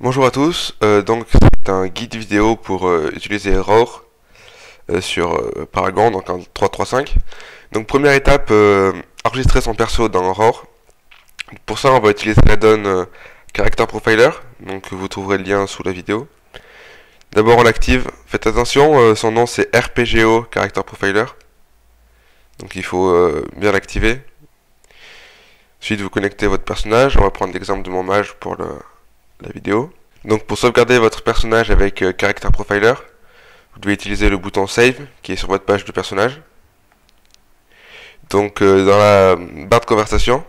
Bonjour à tous, donc c'est un guide vidéo pour utiliser RAW sur Paragon, donc en 3.3.5. Donc première étape, enregistrer son perso dans RAW. Pour ça on va utiliser l'add-on Character Profiler, donc vous trouverez le lien sous la vidéo. D'abord on l'active, faites attention, son nom c'est RPGO Character Profiler, donc il faut bien l'activer. Ensuite vous connectez votre personnage, on va prendre l'exemple de mon mage pour la vidéo. Donc pour sauvegarder votre personnage avec Character Profiler, vous devez utiliser le bouton Save qui est sur votre page de personnage. Donc dans la barre de conversation,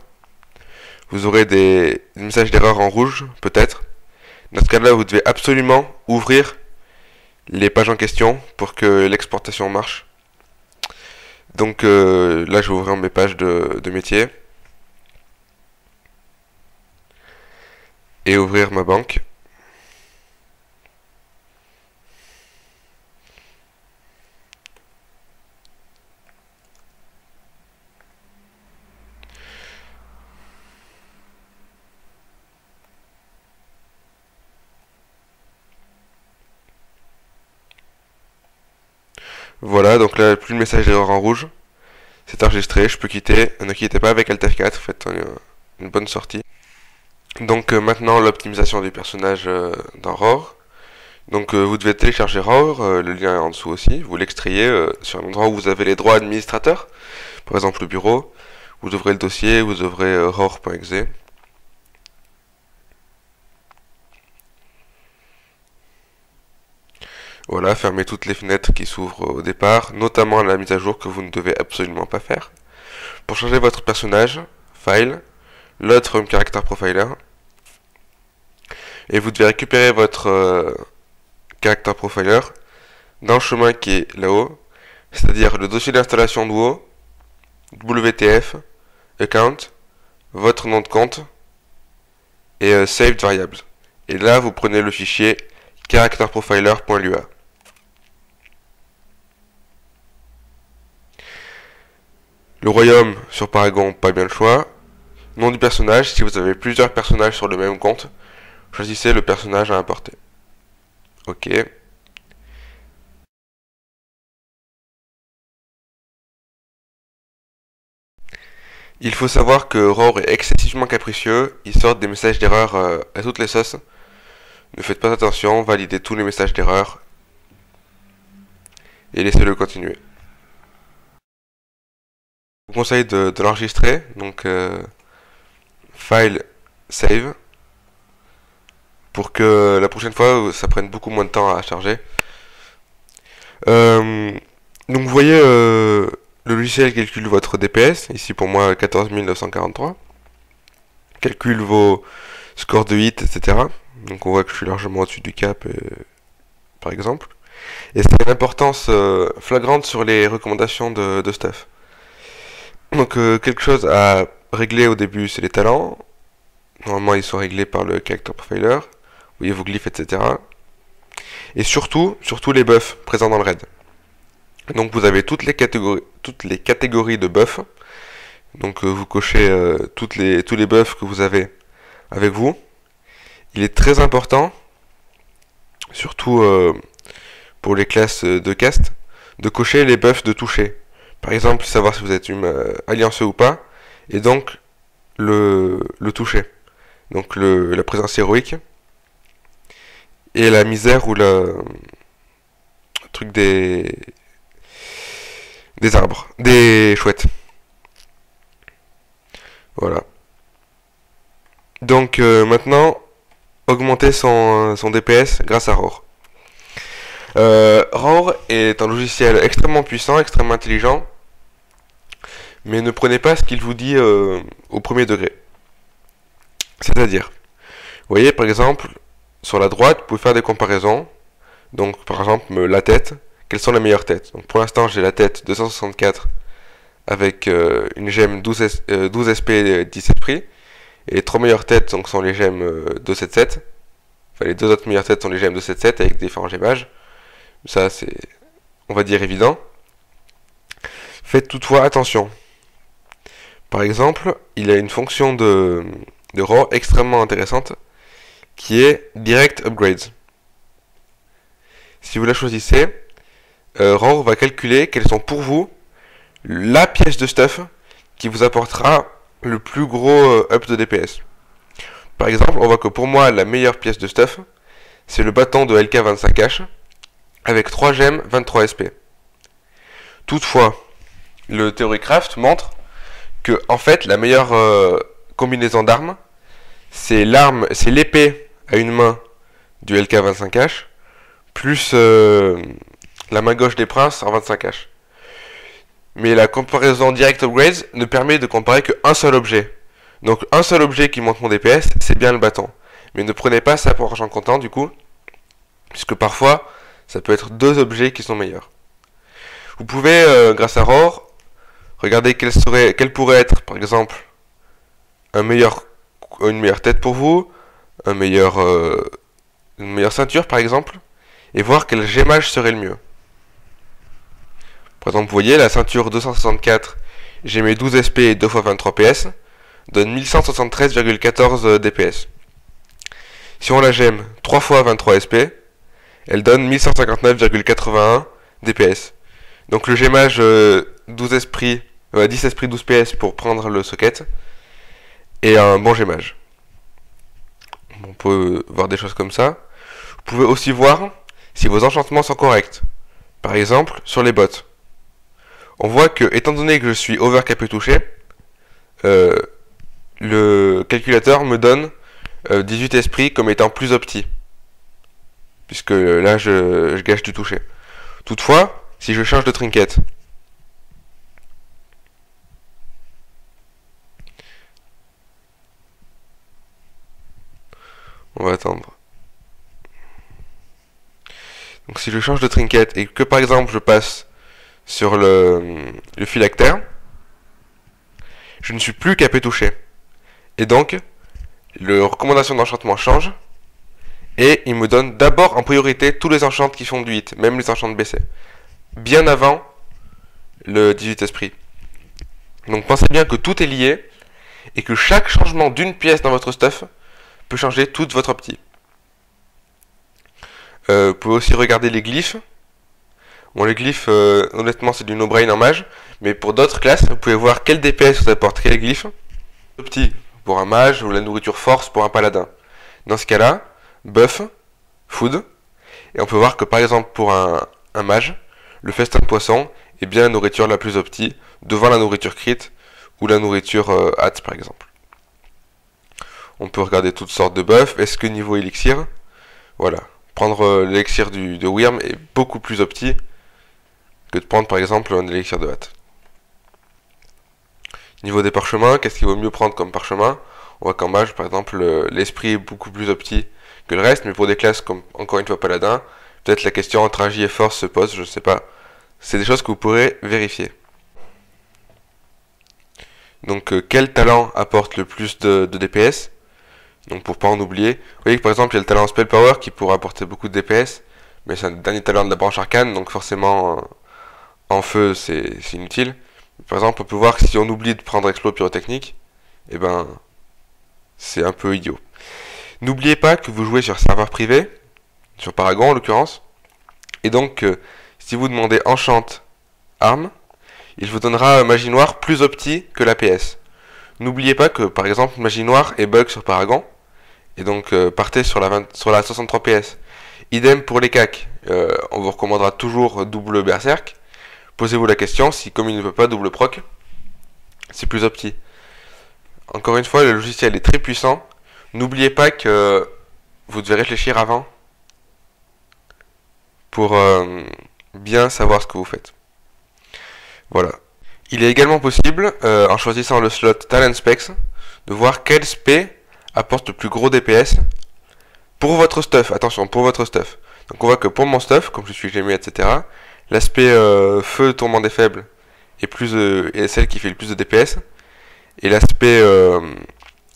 vous aurez des messages d'erreur en rouge, peut-être. Dans ce cas-là, vous devez absolument ouvrir les pages en question pour que l'exportation marche. Donc là, je vais ouvrir mes pages de métier. Et ouvrir ma banque. Voilà, donc là, plus de message d'erreur en rouge. C'est enregistré, je peux quitter. Ne quittez pas avec Alt F4, faites une bonne sortie. Donc maintenant, l'optimisation du personnage dans RAW. Donc vous devez télécharger RAW, le lien est en dessous aussi. Vous l'extrayez sur un endroit où vous avez les droits administrateurs. Par exemple le bureau. Vous ouvrez le dossier, vous ouvrez RAW.exe. Voilà, fermez toutes les fenêtres qui s'ouvrent au départ, notamment la mise à jour que vous ne devez absolument pas faire. Pour changer votre personnage, File, Load from Character Profiler, et vous devez récupérer votre Character Profiler dans le chemin qui est là-haut, c'est-à-dire le dossier d'installation de WoW, WTF, Account, votre nom de compte, et Saved Variables. Et là, vous prenez le fichier characterprofiler.lua. Le royaume sur Paragon, pas bien le choix. Nom du personnage, si vous avez plusieurs personnages sur le même compte, choisissez le personnage à importer. Ok. Il faut savoir que RAW est excessivement capricieux, il sort des messages d'erreur à toutes les sauces. Ne faites pas attention, validez tous les messages d'erreur et laissez-le continuer. Je vous conseille de l'enregistrer, donc File, Save, pour que la prochaine fois ça prenne beaucoup moins de temps à charger. Donc vous voyez, le logiciel calcule votre DPS, ici pour moi 14 943, calcule vos scores de hit, etc. Donc on voit que je suis largement au-dessus du cap, par exemple. Et c'est une importance flagrante sur les recommandations de stuff. Donc quelque chose à régler au début, c'est les talents. Normalement ils sont réglés par le Character Profiler. Vous voyez vos glyphes, etc. Et surtout les buffs présents dans le raid. Donc vous avez toutes les catégories de buffs. Donc vous cochez tous les buffs que vous avez avec vous. Il est très important, surtout pour les classes de cast, de cocher les buffs de toucher. Par exemple, savoir si vous êtes allianceux ou pas, et donc le toucher. Donc la présence héroïque, et la misère ou le truc des arbres, des chouettes. Voilà. Donc maintenant, augmenter son DPS grâce à RAW. RAW est un logiciel extrêmement puissant, extrêmement intelligent, mais ne prenez pas ce qu'il vous dit au premier degré. C'est-à-dire, vous voyez par exemple, sur la droite, vous pouvez faire des comparaisons. Donc par exemple, la tête, quelles sont les meilleures têtes. Donc pour l'instant, j'ai la tête 264 avec une gemme 12 SP 10 esprits. Et les trois meilleures têtes donc, sont les gemmes 277. Enfin, les deux autres meilleures têtes sont les gemmes 277 avec différents gemmages. Ça, c'est, on va dire, évident. Faites toutefois attention. Par exemple, il a une fonction de RAW extrêmement intéressante qui est Direct Upgrades. Si vous la choisissez, RAW va calculer quelles sont pour vous la pièce de stuff qui vous apportera le plus gros up de DPS. Par exemple, on voit que pour moi, la meilleure pièce de stuff, c'est le bâton de LK25H avec 3 gemmes 23 SP. Toutefois, le Theorycraft montre que en fait, la meilleure combinaison d'armes, c'est l'épée à une main du LK25H plus la main gauche des princes en 25H. Mais la comparaison Direct Upgrades ne permet de comparer qu'un seul objet. Donc un seul objet qui monte mon DPS, c'est bien le bâton. Mais ne prenez pas ça pour argent comptant du coup, puisque parfois, ça peut être 2 objets qui sont meilleurs. Vous pouvez, grâce à RAW, regarder quel pourrait être, par exemple, une meilleure tête pour vous, une meilleure ceinture par exemple, et voir quel gémage serait le mieux. Par exemple, vous voyez, la ceinture 264, j'ai mes 12 SP et 2 x 23 PS, donne 1173,14 DPS. Si on la gemme 3 x 23 SP, elle donne 1159,81 DPS. Donc le gémage 10 esprits 12 PS pour prendre le socket est un bon gémage. On peut voir des choses comme ça. Vous pouvez aussi voir si vos enchantements sont corrects. Par exemple, sur les bots. On voit que, étant donné que je suis overcapé touché, le calculateur me donne 18 esprits comme étant plus opti. Puisque là, je gâche du toucher. Toutefois, si je change de trinket, on va attendre. Donc si je change de trinket et que par exemple je passe sur le phylactère, je ne suis plus capé touché. Et donc, les recommandations d'enchantement changent. Et il me donne d'abord en priorité tous les enchants qui font du hit, même les enchants BC. Bien avant le 18 esprit. Donc pensez bien que tout est lié et que chaque changement d'une pièce dans votre stuff peut changer toute votre opti. Vous pouvez aussi regarder les glyphes. Bon, les glyphes, honnêtement, c'est du no-brain en mage. Mais pour d'autres classes, vous pouvez voir quel DPS vous apporte quel glyphe. Opti pour un mage ou la nourriture force pour un paladin. Dans ce cas-là, buff, food. Et on peut voir que par exemple pour un mage, le festin de poisson est bien la nourriture la plus opti devant la nourriture crit ou la nourriture hâte par exemple. On peut regarder toutes sortes de buffs. Est-ce que niveau élixir, voilà, prendre l'élixir de Wyrm est beaucoup plus opti que de prendre par exemple un élixir de hâte. Niveau des parchemins, qu'est-ce qu'il vaut mieux prendre comme parchemin? On voit qu'en mage par exemple l'esprit est beaucoup plus opti que le reste, mais pour des classes comme encore une fois paladin, peut-être la question entre agi et force se pose, je ne sais pas. C'est des choses que vous pourrez vérifier. Donc quel talent apporte le plus de DPS? Donc pour pas en oublier, vous voyez que par exemple il y a le talent Spell Power qui pourra apporter beaucoup de DPS, mais c'est un dernier talent de la branche arcane, donc forcément en feu c'est inutile. Par exemple on peut voir que si on oublie de prendre Exploit Pyrotechnique, et ben c'est un peu idiot. N'oubliez pas que vous jouez sur serveur privé, sur Paragon en l'occurrence, et donc si vous demandez Enchant Arme, il vous donnera Magie Noire plus opti que la PS. N'oubliez pas que par exemple Magie Noire est bug sur Paragon, et donc partez sur la 63 PS. Idem pour les CAC, on vous recommandera toujours double Berserk. Posez-vous la question si comme il ne peut pas double proc, c'est plus opti. Encore une fois, le logiciel est très puissant. N'oubliez pas que vous devez réfléchir avant pour bien savoir ce que vous faites. Voilà. Il est également possible, en choisissant le slot Talent Specs, de voir quel spé apporte le plus gros DPS pour votre stuff. Attention, pour votre stuff. Donc on voit que pour mon stuff, comme je suis gémé, etc., l'aspect feu tourment des faibles est celle qui fait le plus de DPS, et l'aspect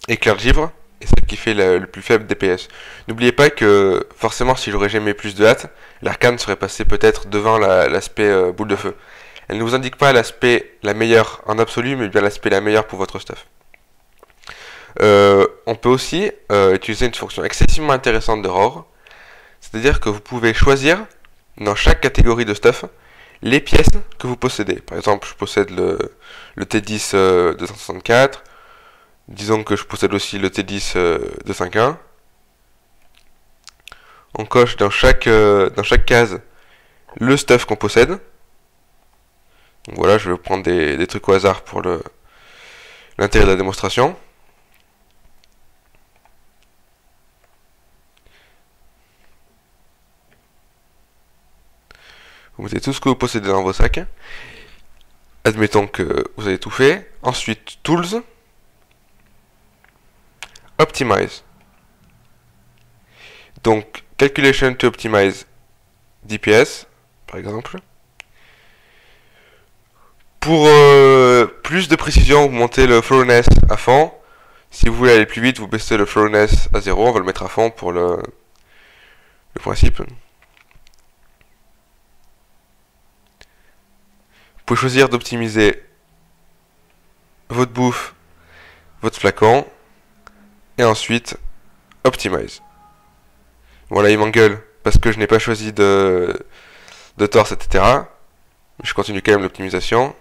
éclair de givre est celle qui fait le plus faible DPS. N'oubliez pas que forcément si j'aurais jamais plus de hâte, l'arcane serait passé peut-être devant l'aspect boule de feu. Elle ne vous indique pas l'aspect la meilleure en absolu, mais bien l'aspect la meilleure pour votre stuff. On peut aussi utiliser une fonction excessivement intéressante de RAW, c'est-à-dire que vous pouvez choisir dans chaque catégorie de stuff les pièces que vous possédez. Par exemple, je possède le T10 264, disons que je possède aussi le T10 251. On coche dans chaque case le stuff qu'on possède. Donc voilà, je vais prendre des trucs au hasard pour l'intérêt de la démonstration. Vous mettez tout ce que vous possédez dans vos sacs. Admettons que vous avez tout fait. Ensuite, Tools, Optimize. Donc, Calculation to Optimize DPS, par exemple. Pour plus de précision, vous montez le Thoroughness à fond. Si vous voulez aller plus vite, vous baissez le Thoroughness à 0. On va le mettre à fond pour le principe. Vous pouvez choisir d'optimiser votre bouffe, votre flacon, et ensuite Optimize. Voilà, il m'engueule parce que je n'ai pas choisi de torse, etc. Je continue quand même l'optimisation.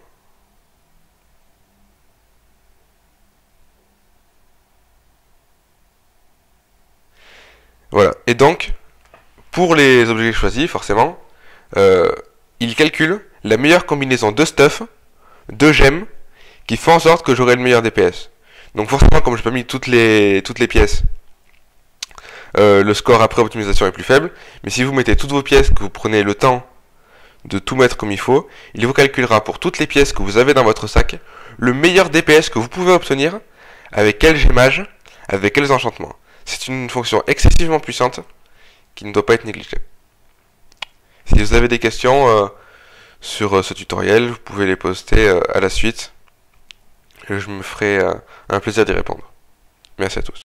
Voilà. Et donc, pour les objets choisis, forcément, il calcule la meilleure combinaison de stuff, de gemmes, qui font en sorte que j'aurai le meilleur DPS. Donc forcément, comme je n'ai pas mis toutes les pièces, le score après optimisation est plus faible. Mais si vous mettez toutes vos pièces, que vous prenez le temps de tout mettre comme il faut, il vous calculera pour toutes les pièces que vous avez dans votre sac, le meilleur DPS que vous pouvez obtenir, avec quel gemmage, avec quels enchantements. C'est une fonction excessivement puissante, qui ne doit pas être négligée. Si vous avez des questions sur ce tutoriel, vous pouvez les poster à la suite. Je me ferai un plaisir d'y répondre. Merci à tous.